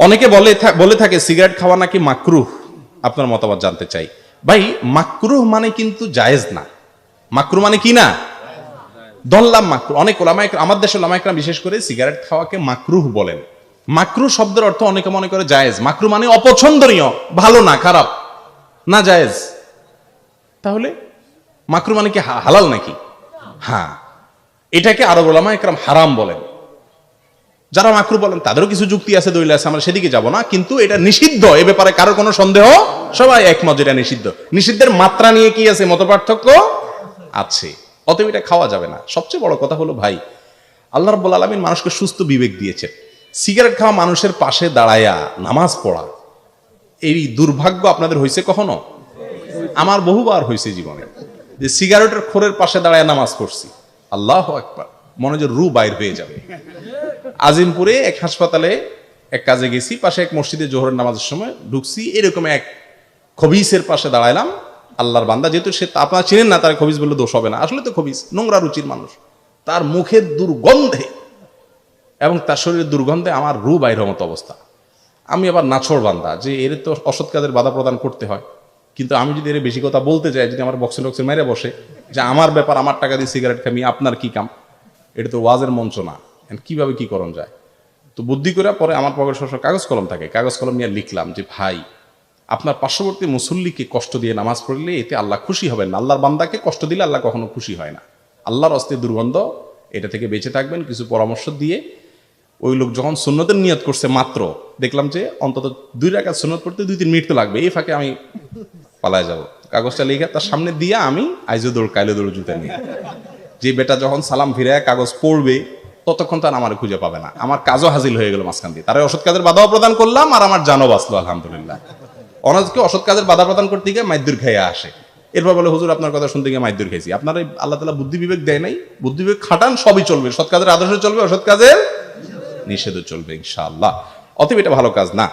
অনেকে বলে থাকে সিগারেট খাওয়া নাকি মাকরুহ। আপনার মতামত জানতে চাই। ভাই, মাকরুহ মানে কিন্তু জায়েজ না। মাকরুহ মানে কি না? ধরলাম মাকরুহ। অনেক ওলামা, আমার দেশের ওলামা ইকরাম বিশেষ করে সিগারেট খাওয়াকে মাকরুহ বলেন। মাকরুহ শব্দের অর্থ অনেকে মনে করে জায়েজ। মাকরুহ মানে অপছন্দনীয়, ভালো না, খারাপ না, জায়েজ। তাহলে মাকরুহ মানে কি হালাল নাকি? হ্যাঁ, এটাকে আরব ওলামা ইকরাম হারাম বলেন। যারা মাকরুহ বলেন তাদেরও কিছু যুক্তি আছে, দলিল আছে, আমরা সেদিকে যাব না। কিন্তু এটা নিষিদ্ধ, এ ব্যাপারে কারো কোনো সন্দেহ, সবাই একমত এটা নিষিদ্ধ। নিষিদ্ধের মাত্রা নিয়ে কি আছে? মতপার্থক্য আছে। অতএব এটা খাওয়া যাবে না। সবচেয়ে বড় কথা হলো ভাই, আল্লাহ রাব্বুল আলামিন মানুষকে সুস্থ বিবেক দিয়েছেন। সিগারেট খাওয়া মানুষের পাশে দাঁড়ায়া নামাজ পড়া, এই দুর্ভাগ্য আপনাদের হয়েছে কখনো? আমার বহুবার হয়েছে জীবনে, যে সিগারেটের খোরের পাশে দাঁড়ায় নামাজ পড়ছি। আল্লাহু আকবার, মনে যে রু বাইর হয়ে যাবে। আজিমপুরে এক হাসপাতালে এক কাজে গেছি, পাশে এক মসজিদে জোহরের নামাজের সময় ঢুকছি, এরকম এক খবিসের পাশে দাঁড়াইলাম। আল্লাহর বান্দা, যেহেতু সে আপনারা চিনেন না, তার খবিস বললে দোষ হবে না, আসলে তো খবিস নোংরা রুচির মানুষ। তার মুখের দুর্গন্ধে এবং তার শরীরের দুর্গন্ধে আমার রু বাইরের মতো অবস্থা। আমি আবার নাছোড় বান্দা, যে এর তো অসৎ কাজের বাধা প্রদান করতে হয়, কিন্তু আমি যদি এর বেশি কথা বলতে যাই, যদি আমার বক্সে টক্সে মেরে বসে যে আমার ব্যাপার, আমার টাকা দিয়ে সিগারেট খামি, আপনার কি কাম, এটা তো ওয়াজের মঞ্চ না, কিভাবে কি করণ যায়। তো বুদ্ধি করে পরে আমার পকেটে সবসময় কাগজ কলম থাকে, কাগজ কলম নিয়ে লিখলাম যে ভাই, আপনার পার্শ্ববর্তী মুসল্লিকে কষ্ট দিয়ে নামাজ পড়লে এতে আল্লাহ খুশি হবেন না। আল্লাহর বান্দাকে কষ্ট দিলে আল্লাহ কখনো খুশি হয় না। আল্লাহর অস্তে দুর্গন্ধ, এটা থেকে বেঁচে থাকবেন। কিছু পরামর্শ দিয়ে ওই লোক যখন সুন্নতের নিয়ত করছে, মাত্র দেখলাম যে অন্তত 2 রাকাত সুন্নত পড়তে 2-3 মিনিট তো লাগবে, এই ফাঁকে আমি পালায় যাব। কাগজটা লিখে তার সামনে দিয়ে আমি আইজো দৌড় কাইলে দৌড় জুতে নিয়ে, যে বেটা যখন সালাম ফিরে কাগজ পড়বে ততক্ষণ তার আমার খুঁজে পাবে না। আমার কাজও হাজির হয়ে গেল মাঝখান দিয়ে, তারা অসৎ কাজের বাধাও প্রদান করলাম, আর আমার জানও বাঁচলো আলহামদুলিল্লাহ। অনেকে অসৎ কাজের বাধা প্রদান করতে গিয়ে মাইদুর খাইয়া আসে, এরপর বলে হুজুর আপনার কথা শুনতে গিয়ে মাইদুর খাইছি। আপনারা আল্লাহ তাআলা বুদ্ধি বিবেক দেয় নাই, বুদ্ধি বিবেক খাটান, সবই চলবে। সৎ কাজের আদর্শ চলবে, অসৎ কাজের নিষেধও চলবে ইনশাআল্লাহ। অতএব এটা ভালো কাজ না।